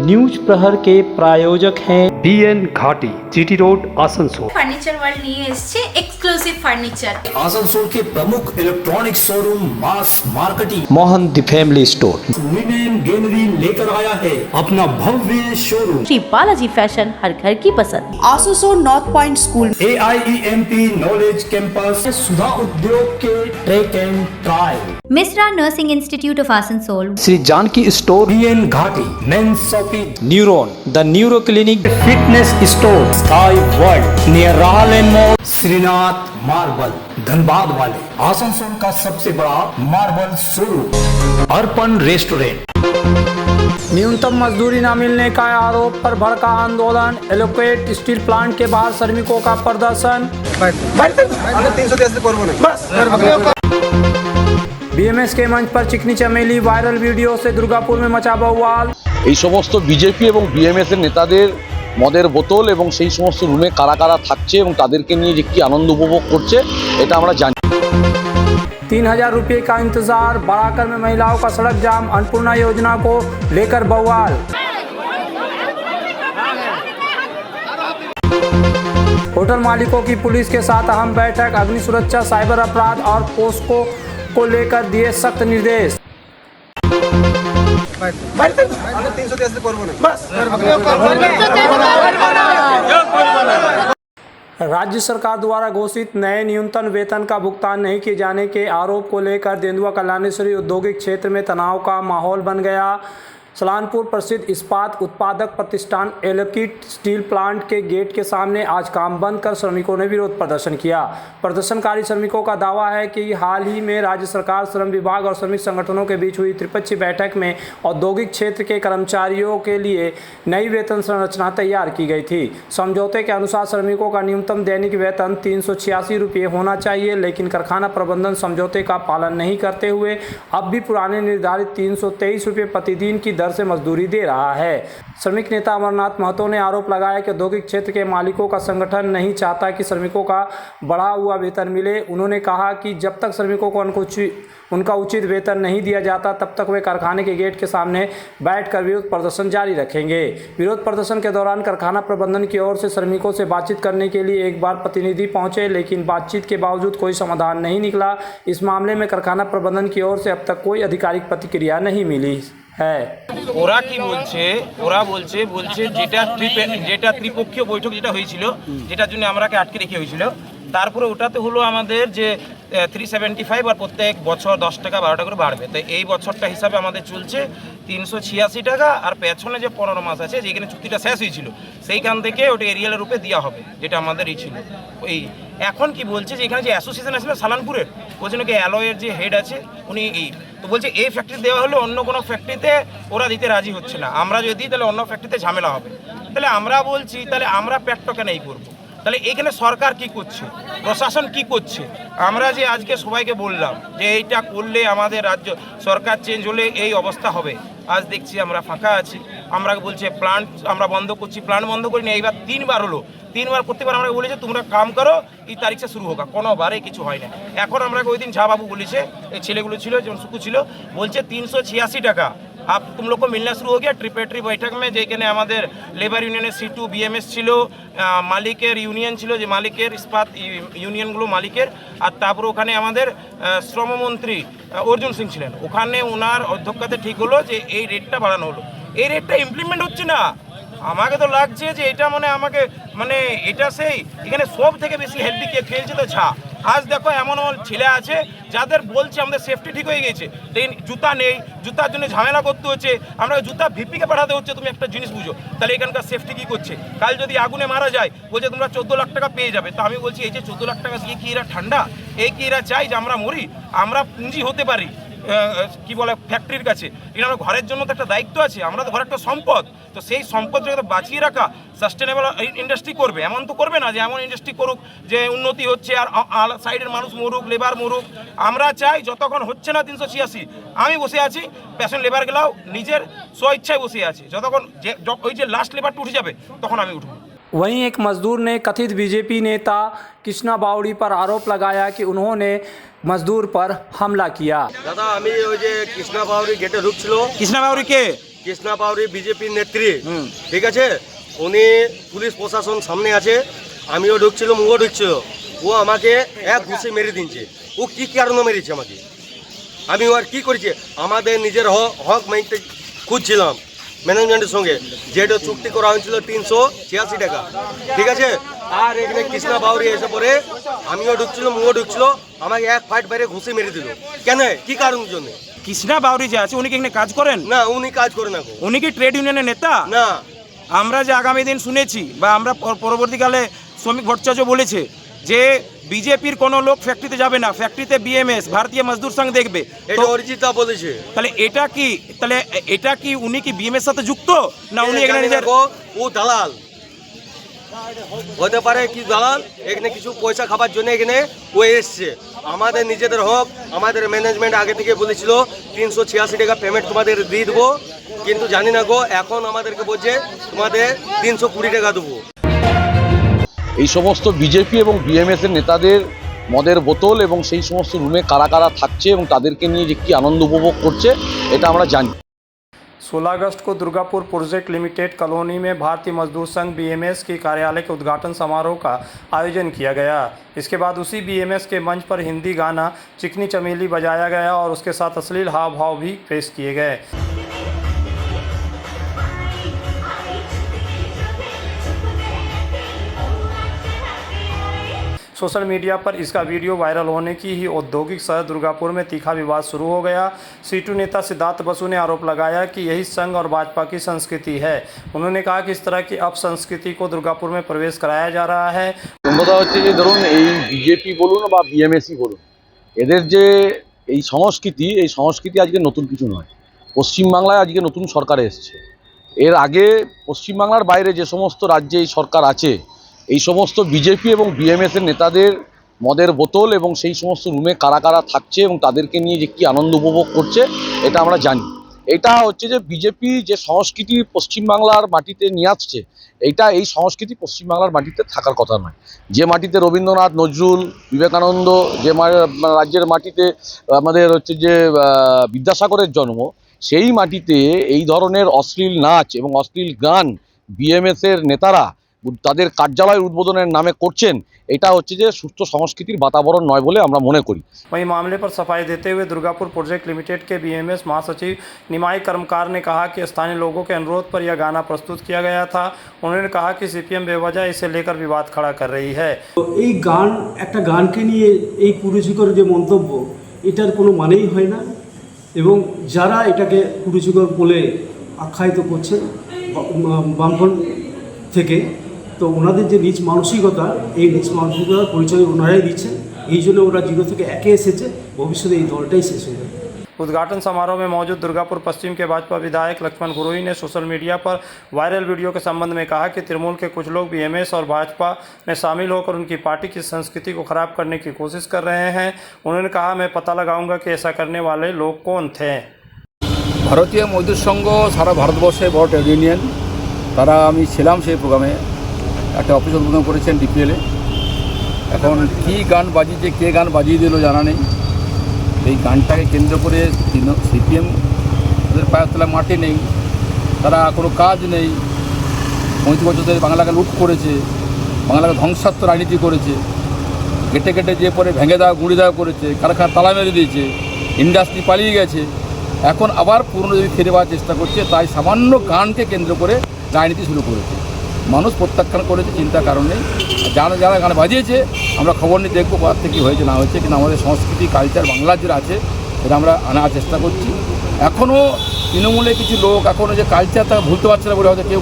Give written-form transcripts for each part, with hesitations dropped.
News प्रहर के प्रायोजक हैं BN Ghati, GT road, Asansol. Furniture world নিয়ে এসেছে এক্সক্লুসিভ ফার্নিচার। आसनसोल के प्रमुख electronic showroom mass marketing Mohan the family store women gallery लेकर आया है अपना भव्य शोरूम। श्री बालाजी फैशन, हर घर की पसंद। Asansol north point school, AIEMP knowledge campus, Sudha Udyog के track and trial, Mishra nursing institute of Asansol, Shri Janki store, BN Ghati men's shopping, neuron the neuro clinic, fitness store, sky world near Rahal and mall, Shrinath marble Dhanbad वाले, आसनसोल का सबसे बड़ा मार्बल शोरूम, अर्पण restaurant. न्यूनतम मजदूरी न मिलने का आरोप पर भड़का आंदोलन, एलोकेट स्टील प्लांट के बाहर श्रमिकों का प्रदर्शन। बीएमएस के मंच पर चिकनी चमेली, वायरल वीडियो से दुर्गापुर में मचा बवाल। এই সমস্ত বিজেপি এবং বিএমএস এর নেতাদের মদের বোতল এবং সেই সমস্ত রুমে কারা কারা থাকছে এবং তাদেরকে নিয়ে যে কি আনন্দ উপভোগ করছে এটা আমরা জানি। 3000 रुपये का इंतजार, बड़ाकर में महिलाओं का सड़क जाम, अन्नपूर्णा योजना को लेकर बवाल। होटल मालिकों की पुलिस के साथ अहम बैठक, अग्नि सुरक्षा, साइबर अपराध और पोस्को को लेकर दिए सख्त निर्देश। राज्य सरकार द्वारा घोषित नए न्यूनतम वेतन का भुगतान नहीं किए जाने के आरोप को लेकर तेंदुआ कल्याणेश्वरी औद्योगिक क्षेत्र में तनाव का माहौल बन गया। सलानपुर प्रसिद्ध इस्पात उत्पादक प्रतिष्ठान एलोकेट स्टील प्लांट के गेट के सामने आज काम बंद कर श्रमिकों ने विरोध प्रदर्शन किया। प्रदर्शनकारी श्रमिकों का दावा है कि हाल ही में राज्य सरकार, श्रम विभाग और श्रमिक संगठनों के बीच हुई त्रिपक्षीय बैठक में औद्योगिक क्षेत्र के कर्मचारियों के लिए नई वेतन संरचना तैयार की गई थी। समझौते के अनुसार श्रमिकों का न्यूनतम दैनिक वेतन 386 रुपये होना चाहिए, लेकिन कारखाना प्रबंधन समझौते का पालन नहीं करते हुए अब भी पुराने निर्धारित 323 रुपये प्रतिदिन की दर से मजदूरी दे रहा है। श्रमिक नेता अमरनाथ महतो ने आरोप लगाया कि औद्योगिक क्षेत्र के मालिकों का संगठन नहीं चाहता कि श्रमिकों का बढ़ा हुआ वेतन मिले। उन्होंने कहा कि जब तक श्रमिकों को उनका उचित वेतन नहीं दिया जाता तब तक वे कारखाने के गेट के सामने बैठकर विरोध प्रदर्शन जारी रखेंगे। विरोध प्रदर्शन के दौरान कारखाना प्रबंधन की ओर से श्रमिकों से बातचीत करने के लिए एक बार प्रतिनिधि पहुंचे, लेकिन बातचीत के बावजूद कोई समाधान नहीं निकला। इस मामले में कारखाना प्रबंधन की ओर से अब तक कोई आधिकारिक प्रतिक्रिया नहीं मिली है। ওরা কি বলছে, ওরা বলছে যেটা ত্রিপক্ষীয় বৈঠক যেটা হয়েছিল, যেটার জন্য আমরাকে আটকে রেখে হয়েছিল, তারপরে ওটাতে হলো আমাদের যে 375 আর প্রত্যেক বছর 10 টাকা 12 টাকা করে বাড়বে। তো এই বছরটা হিসাবে আমাদের চলছে 386 টাকা, আর পেছনে যে 15 মাস আছে যেখানে চুক্তিটা শেষ হয়েছিল সেইখান থেকে ওটা এরিয়ালের রূপে দেওয়া হবে, যেটা আমাদের এই ছিল। ওই এখন কি বলছে যে এখানে যে অ্যাসোসিয়েশন আছে সালানপুরের, বলছে নাকি অ্যালয়ের যে হেড আছে উনি এই তো বলছে এই ফ্যাক্টরি দেওয়া হলে অন্য কোনো ফ্যাক্টরিতে ওরা দিতে রাজি হচ্ছে না। আমরা যদি দিই তাহলে অন্য ফ্যাক্টরিতে ঝামেলা হবে। তাহলে আমরা বলছি তাহলে আমরা প্যাকটা কেন এই করবো? তাহলে এখানে সরকার কি করছে, প্রশাসন কি করছে? আমরা যে আজকে সবাইকে বললাম যে এইটা করলে আমাদের রাজ্য সরকার চেঞ্জ হলে এই অবস্থা হবে, আজ দেখছি আমরা ফাঁকা আছি। আমরা বলছে প্লান্ট আমরা বন্ধ করছি, প্লান্ট বন্ধ করিনি। এইবার 3বার হলো, 3বার প্রত্যেকবার আমরা বলেছি তোমরা কাম করো, এই তারিখ সে শুরু হোক, কোনোবারে কিছু হয় না। এখন আমরা ওই দিন ঝা বাবু বলেছে, এই ছেলেগুলো ছিল যেমন সুকু ছিল, বলছে 386 টাকা अब तुम लोग को मिलना शुरू हो गया। ट्रिपेटरी बैठक में যেখানে আমাদের লেবার ইউনিয়নের C2 BMS ছিল, মালিকের ইউনিয়ন ছিল, যে মালিকের ইস্পাত ইউনিয়নগুলো মালিকের, আর তারপরে ওখানে আমাদের শ্রমমন্ত্রী অর্জুন সিং ছিলেন। ওখানে ওনার অধ্যক্ষতায় ঠিক হলো যে এই রেটটা বাড়ানো হলো। এই রেটটা ইমপ্লিমেন্ট হচ্ছে না। আমাকে তো লাগছে যে এটা আমাকে এটা সেই এখানে সব থেকে বেশি হেলদি কে খেলছে তো ছা। আজ দেখো এমন ছেলে আছে যাদের বলছে আমাদের সেফটি ঠিক হয়ে গেছে, জুতা নেই, জুতার জন্য ঝামেলা করতে হচ্ছে, আমরা জুতা ভিপিকে পাঠাতে হচ্ছে। তুমি একটা জিনিস বুঝো, তাহলে এখানকার সেফটি কী করছে? কাল যদি আগুনে মারা যায় বলছে তোমরা 14 লাখ টাকা পেয়ে যাবে। তো আমি বলছি এই যে 14 লাখ টাকা কি এরা ঠান্ডা? এই কি এরা চাই যে আমরা মরি? আমরা পুঁজি হতে পারি কি বলে ফ্যাক্টরির কাছে, এটা আমার ঘরের জন্য তো একটা দায়িত্ব আছে। আমরা তো ঘরের একটা সম্পদ, তো সেই সম্পদ যদি বাঁচিয়ে রাখা সাস্টেনেবল ইন্ডাস্ট্রি করবে। এমন তো করবে না যে এমন ইন্ডাস্ট্রি করুক যে উন্নতি হচ্ছে আর সাইডের মানুষ মরুক, লেবার মরুক। আমরা চাই যতক্ষণ হচ্ছে না 386, আমি বসে আছি, পেশেন্ট লেবারগুলাও নিজের স্বইচ্ছায় বসে আছে। যতক্ষণ ওই যে লাস্ট লেবারটা উঠে যাবে তখন আমি উঠবো। वहीं एक मजदूर ने कथित बीजेपी नेता कृष्णा बावड़ी पर आरोप लगाया कि उन्होंने मजदूर पर हमला किया। दादा আমি ওই যে কৃষ্ণা বাউরি গেটে ঢুকছিল। কৃষ্ণা বাউরি কে? কৃষ্ণা পাউরি বিজেপির নেত্রী, ঠিক আছে, উনি পুলিশ প্রশাসন সামনে আছে, আমিও ঢুকছিল, মুও ঢুকছিল, ও আমাকে এক ঘুষি মেরে দিচ্ছে। ও কি কারণে মেরেছে আমাকে? আমি আর কি করেছি? আমাদের নিজের হক মাইতে খুঁজছিলাম ম্যানেজমেন্টের সঙ্গে, যেটা চুক্তি করা হয়েছিল 386 টাকা, ঠিক আছে। আর এখানে কৃষ্ণা বাউরি এসে পরে আমিও ঢুকছিল, মুও ঢুকছিল, আমাকে এক ফাইট বাইরে ঘুষি মেরে দিল। কেন? কি কারণের জন্য? কৃষ্ণা বাউরি যে আছে উনি কি এখানে কাজ করেন? না, উনি কাজ করে না। উনি কি ট্রেড ইউনিয়নের নেতা? না। আমরা যে আগামী দিন শুনেছি বা আমরা পরবর্তীকালে শ্রমিক ভট্টাচার্য বলেছে যে বিজেপির কোনো লোক ফ্যাক্টরিতে যাবে না, ফ্যাক্টরিতে বিএমএস ভারতীয় মজদুর সংঘ দেখবে। এটা অরিজিতা বলেছে। তাহলে এটা কি উনি কি বিএমএস সাথে যুক্ত না উনি এখানে নিজের ও দালাল হতে পারে? কি দালাল? এখানে কিছু পয়সা খাবার জন্য এখানে ও এসছে। আমাদের নিজেদের হক আমাদের ম্যানেজমেন্ট আগে থেকে বলেছিল 386 টাকা পেমেন্ট তোমাদের দিয়ে দেবো, কিন্তু জানি না গো, এখন আমাদেরকে বলছে তোমাদের 320 টাকা দেবো। এই সমস্ত বিজেপি এবং বিএমএস এর নেতাদের মদের বোতল এবং সেই সমস্ত রুমে কারা কারা থাকছে এবং তাদেরকে নিয়ে যে কি আনন্দ উপভোগ করছে এটা আমরা জানি। 16 अगस्त को दुर्गापुर प्रोजेक्ट लिमिटेड कॉलोनी में भारतीय मजदूर संघ बीएमएस के कार्यालय के उद्घाटन समारोह का आयोजन किया गया। इसके बाद उसी बीएमएस के मंच पर हिंदी गाना चिकनी चमेली बजाया गया और उसके साथ अश्लील हाव भाव भी पेश किए गए। सोशल मीडिया पर इसका वीडियो वायरल होने की ही औद्योगिक शहर दुर्गापुर में तीखा विवाद शुरू हो गया। सीटू नेता सिद्धार्थ बसु ने आरोप लगाया कि यही संघ और भाजपा की संस्कृति है। उन्होंने कहा कि इस तरह की अपसंस्कृति को दुर्गापुर में प्रवेश कराया जा रहा है। কথা হচ্ছে যে ধরুন এই বিজেপি বলুন বা বিএমএসই বলুন, এদের যে এই সংস্কৃতি আজকে নতুন কিছু নয়। পশ্চিমবাংলায় আজকে নতুন সরকার এসছে। এর আগে পশ্চিমবাংলার বাইরে যে সমস্ত রাজ্যে এই সরকার আছে, এই সমস্ত বিজেপি এবং বিএমএস এর নেতাদের মদের বোতল এবং সেই সমস্ত রুমে কারা কারা থাকছে এবং তাদেরকে নিয়ে যে কি আনন্দ উপভোগ করছে এটা আমরা জানি। এটা হচ্ছে যে বিজেপি যে সংস্কৃতি পশ্চিমবাংলার মাটিতে নিয়ে আসছে, এই সংস্কৃতি পশ্চিমবাংলার মাটিতে থাকার কথা নয়। যে মাটিতে রবীন্দ্রনাথ, নজরুল, বিবেকানন্দ, যে রাজ্যের মাটিতে আমাদের হচ্ছে যে বিদ্যাসাগরের জন্ম, সেই মাটিতে এই ধরনের অশ্লীল নাচ এবং অশ্লীল গান বিএমএস এর নেতারা তাদের কার্যালয় উদ্বোধনের নামে করছেন, এটা হচ্ছে যে সুস্থ সংস্কৃতির বাতাবরণ নয় বলে আমরা মনে করি। वहीं मामले पर सफाई देते हुए दुर्गापुर प्रोजेक्ट लिमिटेड के बीएमएस महासचिव निमाई कर्मकार ने कहा कि स्थानीय लोगों के अनुरोध पर यह गाना प्रस्तुत किया गया था। उन्होंने कहा कि सीपीएम बेवजह इसे लेकर विवाद खड़ा कर रही है। এই গান একটা গানকে নিয়ে এই কুরুচিকর যে মন্তব্য, এটার কোনো মানেই হয় না এবং যারা এটাকে কুরুচিকর বলে আখ্যায়িত করছেন বামফ্রন্ট থেকে, তো ওনাদের যে নিজ মানসিকতা, এই নিজ মানসিকতার পরিচয় ওনারাই দিচ্ছেন। এই জন্য ওরা 0 থেকে 1 এসেছে, ভবিষ্যতে এই দলটাই শেষ হয়ে যাবে। उद्घाटन समारोह में मौजूद दुर्गापुर पश्चिम के भाजपा विधायक लक्ष्मण गुरुई ने सोशल मीडिया पर वायरल वीडियो के संबंध में कहा कि तृणमूल के कुछ लोग बीएमएस और भाजपा में शामिल होकर उनकी पार्टी की संस्कृति को खराब करने की कोशिश कर रहे हैं। उन्होंने कहा, मैं पता लगाऊंगा कि ऐसा करने वाले लोग कौन थे। ভারতীয় মজদুর সংঘ সারা ভারতবর্ষে বড় ট্রেড ইউনিয়ন, তারা আমি ছিলাম সেই প্রোগ্রামে, একটা অফিস উদ্বোধন করেছেন ডিপিএলে। এখন কী গান বাজিয়েছে, কে গান বাজিয়ে দিল জানা নেই। এই গানটাকে কেন্দ্র করে সিপিএম ওদের পায়ের তলায় মাটি নেই, তারা কোনো কাজ নেই। 35 বছর ধরে বাংলাকে লুট করেছে, বাংলাকে ধ্বংসাত্মক রাজনীতি করেছে, গেটে গেটে যে পরে ভেঙে দেওয়া গুঁড়ি দেওয়া করেছে, কারখানা তালা মেরে দিয়েছে, ইন্ডাস্ট্রি পালিয়ে গেছে। এখন আবার পুরনো যদি ফিরে পাওয়ার চেষ্টা করছে, তাই সামান্য গানকে কেন্দ্র করে রাজনীতি শুরু করেছে। মানুষ প্রত্যাখ্যান করেছে, চিন্তার কারণ নেই। যারা যারা গান বাজিয়েছে আমরা খবর নিয়ে দেখবো কোথা থেকে কী হয়েছে না হয়েছে, কিন্তু আমাদের সংস্কৃতি কালচার বাংলার যেটা আছে সেটা আমরা আনার চেষ্টা করছি। এখনও তৃণমূলে কিছু লোক এখনও যে কালচার তাকে ভুলতে পারছে না বলে হয়তো কেউ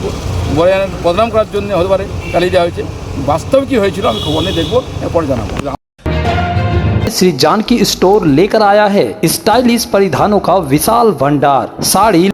বদনাম করার জন্য হতে পারে চালিয়ে দেওয়া হয়েছে। বাস্তব কী হয়েছিল আমি খবর নিয়ে দেখবো, এরপরে জানাবো। श्री जानकी स्टोर लेकर आया है स्टाइलिश परिधानों का विशाल भंडार। साड़ी,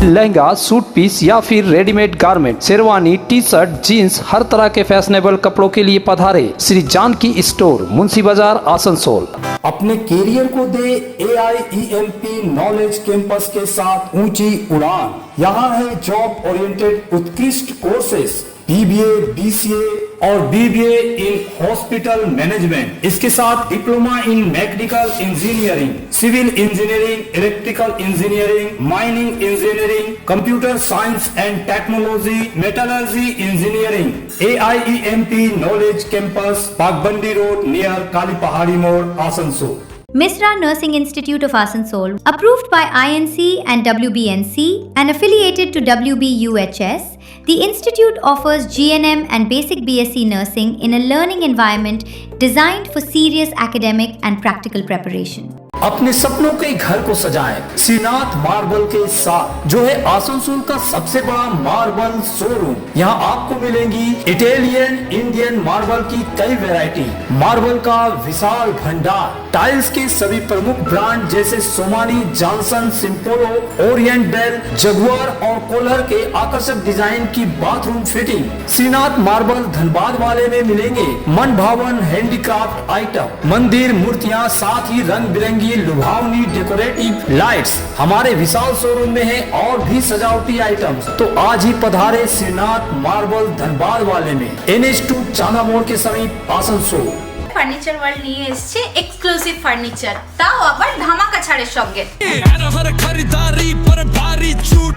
लहंगा, सूट पीस या फिर readymade garment, sherwani, T shirt, jeans, हर तरह के फैशनेबल कपड़ों के लिए पधारे श्री जानकी स्टोर, मुंशी बाजार, आसनसोल। अपने कैरियर को दे AIEMP नॉलेज कैंपस के साथ ऊंची उड़ान। यहाँ है जॉब ओरिएंटेड उत्कृष्ट कोर्सेस, BBA, BCA और BBA इन हॉस्पिटल मैनेजमेंट। इसके साथ diploma in mechanical engineering, civil engineering, electrical engineering, mining engineering, computer science and technology, metallurgy engineering. AIEMP knowledge campus, Bagbandi road near Kali Pahari More, Asansol. Misra Nursing Institute of Asansol, approved by INC and WBNC and affiliated to WBUHS, the institute offers GNM and basic BSc nursing in a learning environment designed for serious academic and practical preparation. अपने सपनों के घर को सजाएं Srinath marble के साथ, जो है आसनसोल का सबसे बड़ा मार्बल शोरूम। यहाँ आपको मिलेंगी इटालियन, इंडियन मार्बल की कई वैरायटी, मार्बल का विशाल भंडार, टाइल्स के सभी प्रमुख ब्रांड जैसे Somany, Johnson, Simpolo, Orient Bell, Jaguar और कोलर के आकर्षक डिजाइन की bathroom fitting Shrinath marble Dhanbad वाले में मिलेंगे। मन भावन हैंडीक्राफ्ट आइटम, मंदिर, मूर्तियाँ, साथ ही रंग बिरंगी लुभावनी डेकोरेटिव लाइट्स हमारे विशाल शोरूम में है और भी सजावटी आइटम्स। तो आज ही पधारे श्रीनाथ मार्बल धनबाद वाले में, NH2 चांदा मोड़ के समीप, आसनसोल। ফার্নিচার ওয়ার্ল্ড নিয়ে এসেছে এক্সক্লুসিভ ফার্নিচার, তাও আবার ধামাকা ছাড়ের সঙ্গে।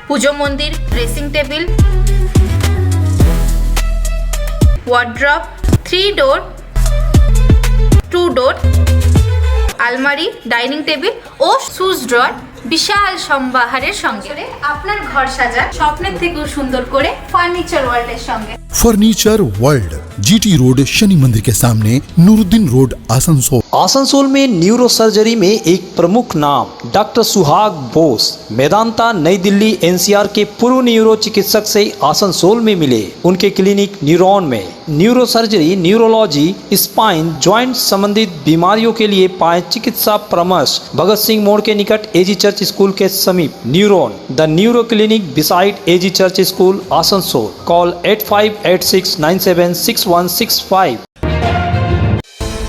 পুজো মন্দির, ড্রেসিং টেবিল, ওয়ার্ড্রপ, 3 ডোর, 2 ডোর, আলমারি, ডাইনিং টেবিল ও শুজ ড্রয়ার বিশাল সম্ভারের সঙ্গে আপনার ঘর সাজান স্বপ্নের থেকেও সুন্দর করে ফার্নিচার ওয়ার্ল্ডের সঙ্গে। Furniture world, GT road, Shani मंदिर के सामने, नूरुद्दीन रोड, आसनसोल। आसनसोल में न्यूरो सर्जरी में एक प्रमुख नाम डॉक्टर सुहाग बोस, मेदांता नई दिल्ली NCR के पूर्व न्यूरो चिकित्सक से आसनसोल में मिले। उनके क्लिनिक न्यूरॉन में neuro surgery, neurology, spine, joint संबंधित बीमारियों के लिए पाए चिकित्सा परामर्श। भगत सिंह मोड़ के निकट AG चर्च स्कूल के समीप, neuron the neuro clinic beside AG church school, Asansol. Call 8586976165।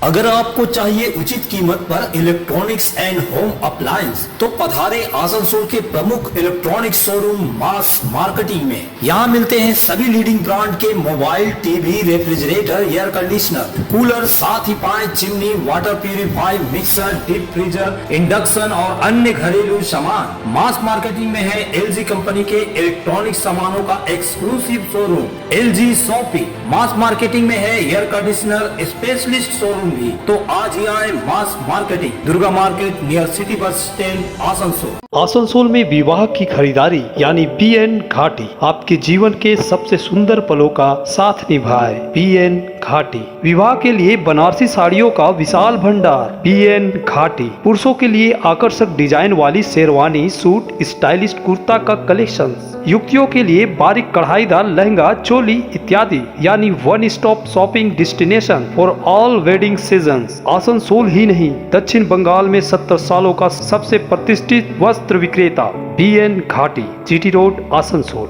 अगर आपको चाहिए उचित कीमत पर इलेक्ट्रॉनिक्स एंड होम अप्लायंस, तो पधारे आसनसोल के प्रमुख इलेक्ट्रॉनिक्स शोरूम मास मार्केटिंग में। यहाँ मिलते हैं सभी लीडिंग ब्रांड के mobile, TV, refrigerator, air conditioner, cooler, साथ ही पाए chimney, water purify, mixer, deep freezer, induction और अन्य घरेलू सामान। मास मार्केटिंग में है LG कंपनी के इलेक्ट्रॉनिक सामानों का एक्सक्लूसिव शोरूम LG शॉपिंग। मास मार्केटिंग में है एयर कंडीशनर स्पेशलिस्ट शोरूम भी। तो आज ही आए mass marketing, Durga market near city bus stand, Asansol. Asansol में विवाह की खरीदारी यानी BN घाटी आपके जीवन के सबसे सुंदर पलों का साथ निभाए। BN घाटी विवाह के लिए बनारसी साड़ियों का विशाल भंडार। BN घाटी पुरुषों के लिए आकर्षक डिजाइन वाली शेरवानी, सूट, स्टाइलिश कुर्ता का कलेक्शन, युवतियों के लिए बारीक कढ़ाईदार लहंगा, चोली इत्यादि, यानी one stop shopping destination for all wedding seasons. Asansol ही नहीं, दक्षिण बंगाल में 70 सालों का सबसे प्रतिष्ठित वस्त्र विक्रेता BN घाटी, GT road, Asansol.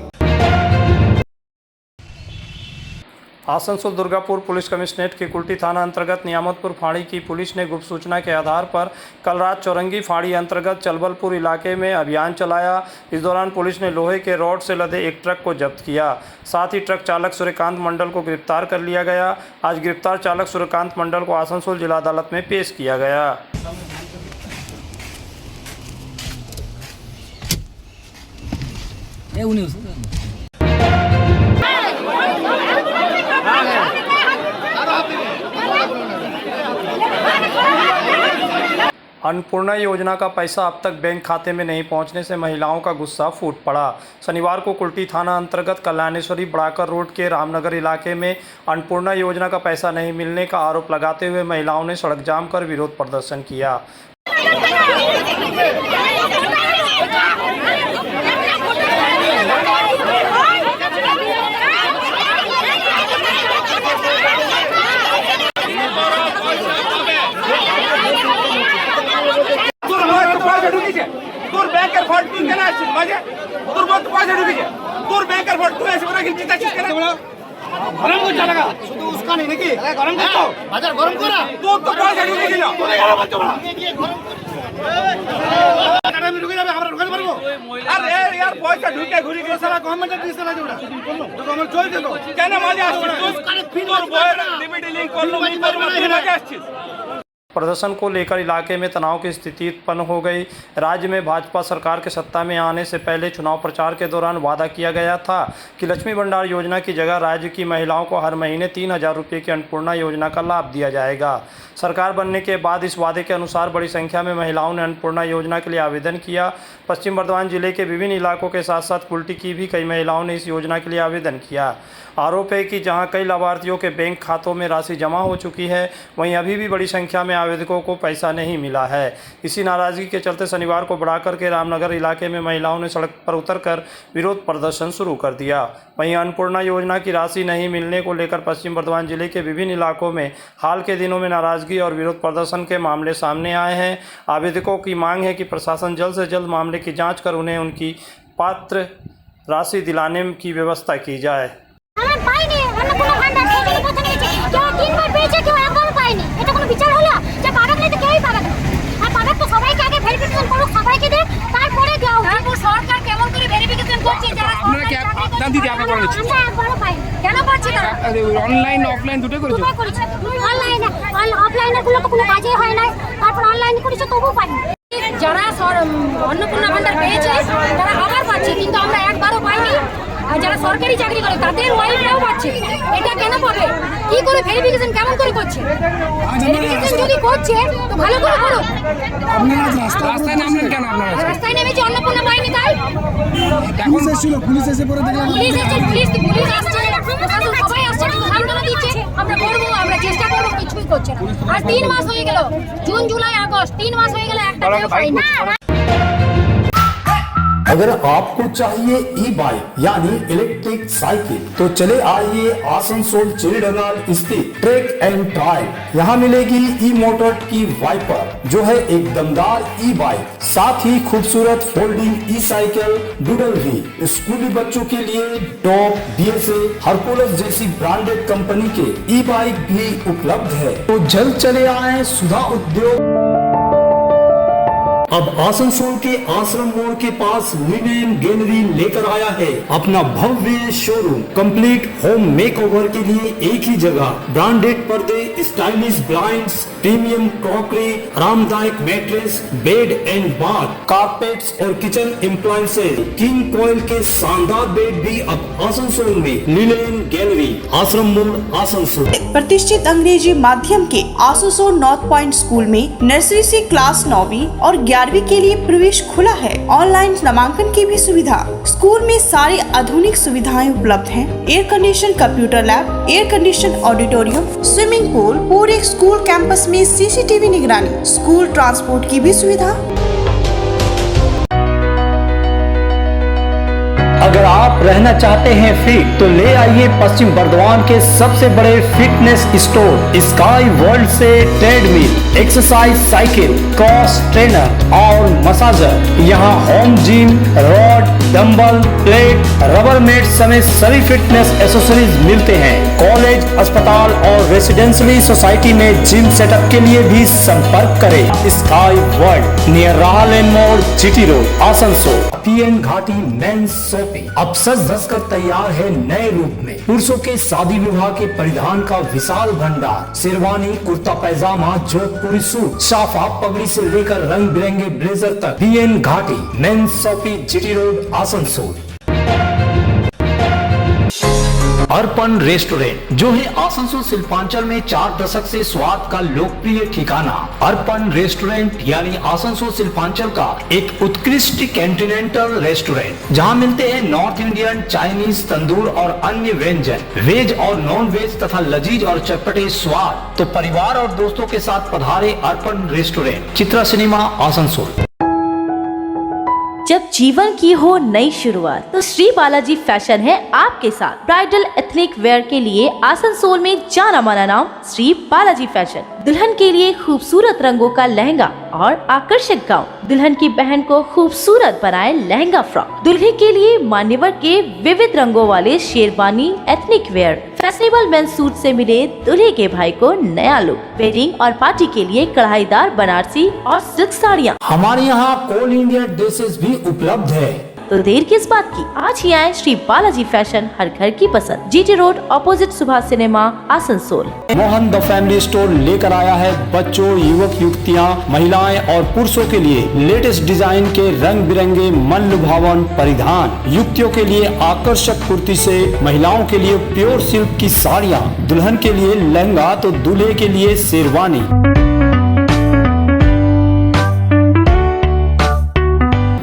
Asansol Durgapur police commissionerate के कुल्टी थाना अंतर्गत नियामतपुर फाड़ी की पुलिस ने गुप्त सूचना के आधार पर कल रात चौरंगी फाड़ी अंतर्गत चलबलपुर इलाके में अभियान चलाया। इस दौरान पुलिस ने लोहे के रॉड से लदे एक ट्रक को जब्त किया। साथ ही ट्रक चालक सूर्यकांत मंडल को गिरफ्तार कर लिया गया। आज गिरफ्तार चालक सूर्यकांत मंडल को आसनसोल जिला अदालत में पेश किया गया। अन्नपूर्णा योजना का पैसा अब तक बैंक खाते में नहीं पहुंचने से महिलाओं का गुस्सा फूट पड़ा। शनिवार को कुल्टी थाना अंतर्गत कल्याणेश्वरी बड़ाकर रोड के रामनगर इलाके में अन्नपूर्णा योजना का पैसा नहीं मिलने का आरोप लगाते हुए महिलाओं ने सड़क जाम कर विरोध प्रदर्शन किया। তোর ব্যাংকের ফল্ট তুই কেন আসছিস মাঝে তোর বলতে পয়সা ঢুকেছে তোর ব্যাংকের ফল্ট তুই এসে বলে কি চিন্তাছিস কেন গরম করছ টাকা শুধু উস্কানি নাকি গরম করছ বাজার গরম করা তোর তো পয়সা ঢুকেছিল তোর গরম করছ না আমি ঢুকে যাবে আমরা ঢুকাতে পারবো আরে यार পয়সা ঢুকে ঘুরি গেছে সারা গভর্নমেন্টের দিছে না যেটা তো গভর্নমেন্ট চলছে তো কেন মাঝে আসছিস তুই তোর বয়ের লিমিট লিংক করলো মাঝে আসছিস। प्रदर्शन को लेकर इलाके में तनाव की स्थिति उत्पन्न हो गई। राज्य में भाजपा सरकार के सत्ता में आने से पहले चुनाव प्रचार के दौरान वादा किया गया था कि लक्ष्मी भंडार योजना की जगह राज्य की महिलाओं को हर महीने 3,000 रुपये की अन्नपूर्णा योजना का लाभ दिया जाएगा। सरकार बनने के बाद इस वादे के अनुसार बड़ी संख्या में महिलाओं ने अन्नपूर्णा योजना के लिए आवेदन किया। पश्चिम बर्धमान जिले के विभिन्न इलाकों के साथ साथ कुल्टी की भी कई महिलाओं ने इस योजना के लिए आवेदन किया। आरोप है कि जहां कई लाभार्थियों के बैंक खातों में राशि जमा हो चुकी है, वहीं अभी भी बड़ी संख्या में आवेदकों को पैसा नहीं मिला है। इसी नाराजगी के चलते शनिवार को बढ़ाकर के रामनगर इलाके में महिलाओं ने सड़क पर उतरकर विरोध प्रदर्शन शुरू कर दिया। वहीं अन्नपूर्णा योजना की राशि नहीं मिलने को लेकर पश्चिम बर्धमान जिले के विभिन्न इलाकों में हाल के दिनों में नाराजगी और विरोध प्रदर्शन के मामले सामने आए हैं। आवेदकों की मांग है कि प्रशासन जल्द से जल्द मामले की जाँच कर उन्हें उनकी पात्र राशि दिलाने की व्यवस्था की जाए। অনলাইন অফলাইন দুটো করেছো? অফলাইনের গুলো তো কোনো কাজে হয় না, তারপর অনলাইনে করেছে তবুও পাইনি। যারা অন্নপূর্ণা ভান্ডার পেয়েছে তারা আবার পাচ্ছে, কিন্তু আমরা একবারও পাইনি। আর যারা সরকারি চাকরি করে তাদের ওয়াইফরাও পাচ্ছে। এটা কেন পাবে? কি করে ভেরিফিকেশন কেমন করে করছে? ভেরিফিকেশন যদি করছে তো ভালো করে করো। রাস্তায় নামলেন কেন আপনারা? রাস্তায় নেমেছি অন্নপূর্ণা পাইনি তাই। পুলিশ এসেছিল, পুলিশ এসে পরে দেখলাম পুলিশ আসছে, প্রশাসন সবাই আসছে, কিন্তু আন্দোলন দিচ্ছে। আমরা করবো, আমরা চেষ্টা করবো, কিছুই করছে না। আর 3 মাস হয়ে গেল, জুন জুলাই আগস্ট 3 মাস হয়ে গেল, একটা কেউ পাইনি। अगर आपको चाहिए ई बाइक यानी इलेक्ट्रिक साइकिल तो चले आइए आसनसोल चिड़डनाल स्थित ट्रैक एंड ड्राइव। यहाँ मिलेगी ई मोटर की वाइपर जो है एक दमदार ई बाइक, साथ ही खूबसूरत फोल्डिंग ई साइकिल डूडल भी। स्कूली बच्चों के लिए टॉप, BSA, हरकुलस जैसी ब्रांडेड कंपनी के ई बाइक भी उपलब्ध है। तो जल्द चले आए सुधा उद्योग। अब आसनसोल के आश्रम मोड़ के पास लिनेन गैलरी लेकर आया है अपना भव्य शोरूम। कंप्लीट होम मेकओवर के लिए एक ही जगह, ब्रांडेड पर्दे, स्टाइलिश ब्लाइंड्स, प्रीमियम क्रॉकरी, आरामदायक mattress, bed and bath, carpets और किचन एप्लायंसेज, किंग कोयल के शानदार बेड भी अब आसनसोल में। लिनेन गैलरी, आश्रम मोड़, आसनसोल। प्रतिष्ठित अंग्रेजी माध्यम के आसनसोल नॉर्थ पॉइंट स्कूल में नर्सरी से क्लास 9वीं और 11वीं के लिए प्रवेश खुला है। ऑनलाइन नामांकन की भी सुविधा। स्कूल में सारी आधुनिक सुविधाएं उपलब्ध हैं। Air condition computer lab, air condition auditorium, swimming pool, पूरे स्कूल कैंपस में CCTV निगरानी, स्कूल ट्रांसपोर्ट की भी सुविधा। अगर आप रहना चाहते हैं फिट तो ले आइए पश्चिम बर्धमान के सबसे बड़े फिटनेस स्टोर स्काई वर्ल्ड से treadmill, exercise cycle, cross trainer और मसाजर। यहाँ home gym, rod, dumbbell, plate, rubber mat समेत सभी फिटनेस एसेसरीज मिलते हैं। कॉलेज, अस्पताल और रेसिडेंशियली सोसाइटी में जिम सेटअप के लिए भी संपर्क करें। स्काई वर्ल्ड नियर राहलेन मोड़, GT road, Asansol. PN Ghati men's shopping अब सज धज कर तैयार है नए रूप में। पुरुषों के शादी विवाह के परिधान का विशाल भंडार, शेरवानी, कुर्ता पैजामा, जोधपुरी सूट, साफा, पगड़ी से लेकर रंग बिरंगे ब्लेजर तक। PN Ghati men's shopping, GT road, Asansol. Arpan restaurant जो है आसनसोल शिल्पांचल में 4 दशक से स्वाद का लोकप्रिय ठिकाना। अर्पण रेस्टोरेंट यानी आसनसोल शिल्पांचल का एक उत्कृष्ट कॉन्टिनेंटल रेस्टोरेंट जहां मिलते हैं नॉर्थ इंडियन, चाइनीज, तंदूर और अन्य व्यंजन, वेज और नॉन वेज तथा लजीज और चटपटे स्वाद। तो परिवार और दोस्तों के साथ पधारे अर्पण रेस्टोरेंट, चित्रा सिनेमा, आसनसोल। जब जीवन की हो नई शुरुआत तो श्री बालाजी फैशन है आपके साथ। ब्राइडल एथनिक वेयर के लिए आसनसोल में जाना माना नाम श्री बालाजी फैशन। दुल्हन के लिए खूबसूरत रंगों का लहंगा, और आकर्षक गाउन, दुल्हन की बहन को खूबसूरत बनाए लहंगा फ्रॉक, दुल्हे के लिए मान्यवर के विविध रंगों वाले sherwani, ethnic wear, fashionable men's suit से मिले दूल्हे के भाई को नया लुक, वेडिंग और पार्टी के लिए कढ़ाईदार बनारसी और सिल्क साड़ियाँ। हमारे यहाँ ऑल इंडिया ड्रेसेस भी उपलब्ध है। तो देर किस बात की, आज ही आए श्री बालाजी फैशन, हर घर की पसंद, GT road opposite Subhash cinema, Asansol. Mohan the family store लेकर आया है बच्चों, युवक युवतियाँ, महिलाएं और पुरुषों के लिए लेटेस्ट डिजाइन के रंग बिरंगे मन लुभावन परिधान, युवतियों के लिए आकर्षक कुर्ती से, महिलाओं के लिए प्योर सिल्क की साड़ियाँ, दुल्हन के लिए लहंगा तो दूल्हे के लिए sherwani.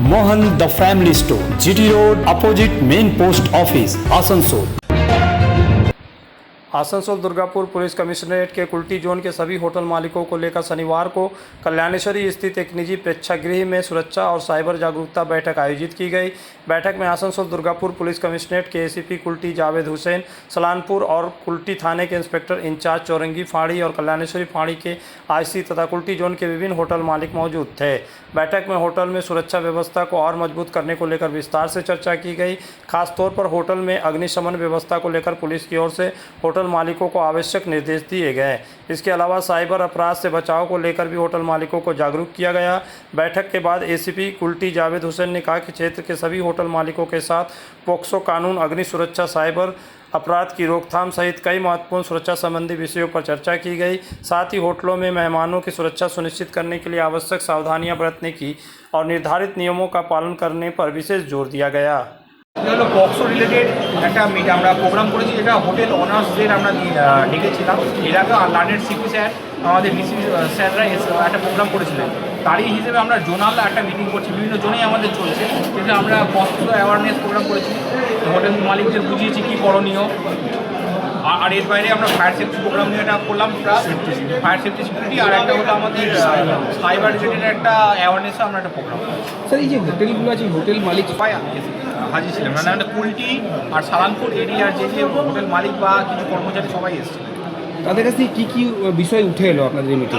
Mohan the family store, GT road opposite main post office, Asansol. Asansol Durgapur police commissionerate के कुल्टी जोन के सभी होटल मालिकों को लेकर शनिवार को कल्याणेश्वरी स्थित एक निजी प्रेक्षागृह में सुरक्षा और साइबर जागरूकता बैठक आयोजित की गई। बैठक में आसनसोल दुर्गापुर पुलिस कमिश्नरेट के एसीपी कुल्टी जावेद हुसैन, सलानपुर और कुल्टी थाने के इंस्पेक्टर इंचार्ज चौरंगी फाड़ी और कल्याणेश्वरी फाड़ी के आईसी तथा कुल्टी जोन के विभिन्न होटल मालिक मौजूद थे। बैठक में होटल में सुरक्षा व्यवस्था को और मजबूत करने को लेकर विस्तार से चर्चा की गई। खासतौर पर होटल में अग्निशमन व्यवस्था को लेकर पुलिस की ओर से होटल मालिकों को आवश्यक निर्देश दिए गए। इसके अलावा साइबर अपराध से बचाव को लेकर भी होटल मालिकों को जागरूक किया गया। बैठक के बाद एसीपी कुल्टी जावेद हुसैन ने कहा कि क्षेत्र के सभी होटल मालिकों के साथ पोक्सो कानून, अग्नि सुरक्षा, साइबर अपराध की रोकथाम सहित कई महत्वपूर्ण सुरक्षा संबंधी विषयों पर चर्चा की गई। साथ ही होटलों में मेहमानों की सुरक्षा सुनिश्चित करने के लिए आवश्यक सावधानियां बरतने की और निर्धारित नियमों का पालन करने पर विशेष जोर दिया गया। হলো পক্সো রিলেটেড একটা আমরা প্রোগ্রাম করেছি, যেটা হোটেল অনার্সদের আমরা ডেকেছিলাম। এর আগে লার্নেড সিপি স্যার, আমাদের ডিসি স্যাররা একটা প্রোগ্রাম করেছিলেন। তারই হিসেবে আমরা জোনাল একটা মিটিং করছি, বিভিন্ন জোনেই আমাদের চলছে। কিন্তু আমরা পক্সো অ্যাওয়ারনেস প্রোগ্রাম করেছি, হোটেল মালিকদের বুঝিয়েছি কী করণীয়। আর এর বাইরে আমরা ফায়ার সেফটি প্রোগ্রাম নিয়ে এটা করলাম, ফায়ার সেফটি সিকিউরিটি, আর একটা হলো আমাদের সাইবার রিলেটেড একটা অ্যাওয়ারনেসও আমরা একটা প্রোগ্রাম। স্যার, এই যে হোটেলগুলো আছে, হোটেল মালিক সবাই হাজির ছিলেন, মানে আমাদের কুলটি আর সালানপুর এরিয়ার যে হোটেল মালিক বা কিছু কর্মচারী সবাই এসেছিলেন। তাদের কাছ থেকে কী কী বিষয় উঠে এলো আপনাদের মিটিং?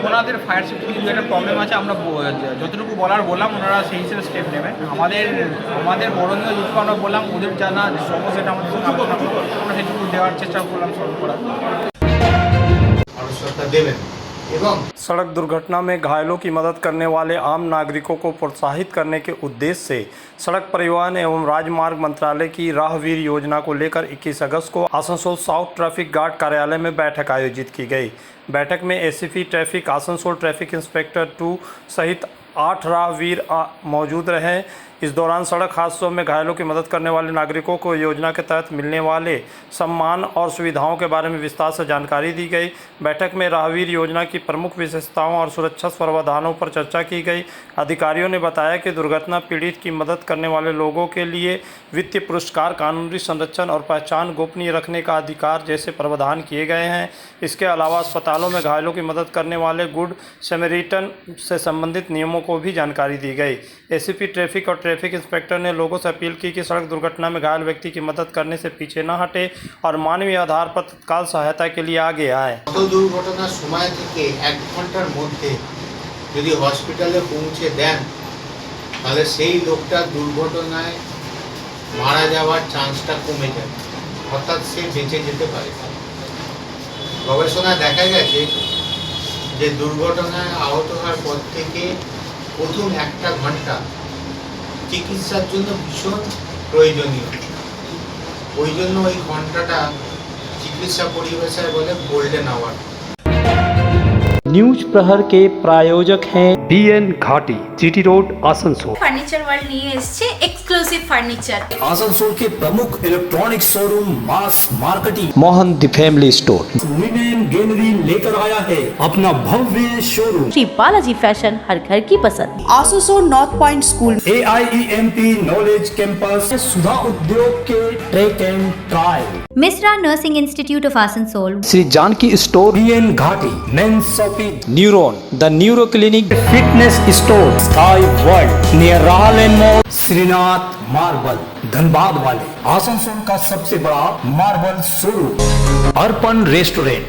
ওনাদের ফায়ার সেফটি যে একটা প্রবলেম আছে, আমরা যতটুকু বললাম ওনারা সেই হিসেবে স্টেপ নেবেন। আমাদের বরণীয় যেটুকু আমরা বললাম, ওদের জানা সমস্যা সেটা আমাদের সঙ্গে আলোচনা করবো, আমরা সেটুকু দেওয়ার চেষ্টা করলাম, সলভ করার। দেবেন। सड़क दुर्घटना में घायलों की मदद करने वाले आम नागरिकों को प्रोत्साहित करने के उद्देश्य से सड़क परिवहन एवं राजमार्ग मंत्रालय की राहवीर योजना को लेकर 21 अगस्त को आसनसोल साउथ ट्रैफिक गार्ड कार्यालय में बैठक आयोजित की गई। बैठक में ACP traffic, Asansol traffic inspector 2 सहित 8 राहवीर मौजूद रहे। इस दौरान सड़क हादसों में घायलों की मदद करने वाले नागरिकों को योजना के तहत मिलने वाले सम्मान और सुविधाओं के बारे में विस्तार से जानकारी दी गई। बैठक में राहवीर योजना की प्रमुख विशेषताओं और सुरक्षा प्रावधानों पर चर्चा की गई। अधिकारियों ने बताया कि दुर्घटना पीड़ित की मदद करने वाले लोगों के लिए वित्तीय पुरस्कार, कानूनी संरक्षण और पहचान गोपनीय रखने का अधिकार जैसे प्रावधान किए गए हैं। इसके अलावा अस्पतालों में घायलों की मदद करने वाले गुड सैमरिटन से संबंधित नियमों को भी जानकारी दी गई। एसीपी ट्रैफिक और ट्रैफिक इंस्पेक्टर ने लोगों से अपील की कि सड़क दुर्घटना में घायल व्यक्ति की मदद करने से पीछे न हटे और मानवीय आधार पर तत्काल सहायता के लिए आगे आए। दुर्घटनार समय থেকে 1 ঘন্টার মধ্যে যদি হসপিটালে পৌঁছে দেন, তাহলে সেই লোকটা দুর্ঘটনায় মারা যাওয়ার চান্সটা কমে যায়, অর্থাৎ সে বেঁচে যেতে পারে। গবেষণায় দেখা গেছে যে দুর্ঘটনায় আহত হওয়ার পর থেকে প্রথম 1 ঘন্টা চিকিৎসার জন্য ভীষণ প্রয়োজনীয়। ওই জন্য ওই ঘন্টাটা চিকিৎসা পরিভাষায় বলে গোল্ডেন আওয়ার। न्यूज प्रहर के प्रायोजक हैं BN Ghati, GT road, Asansol. Furniture world নিয়ে এসেছে এক্সক্লুসিভ ফার্নিচার। आसनसोल के प्रमुख electronic showroom mass marketing Mohan the family store women gallery लेकर आया है अपना भव्य शोरूम। श्री बालाजी फैशन, हर घर की पसंद। Asansol north point school, AIEMP knowledge campus, Sudha Udyog के track and trial, Misra Nursing Institute of Asansol, Shri Janki store, BN Ghati men's shopping, neuron the neuro clinic, fitness store, sky world near Rahal and mall, Shrinath marble Dhanbad वाले, आसनसोल का सबसे बड़ा marble showroom, अर्पण restaurant.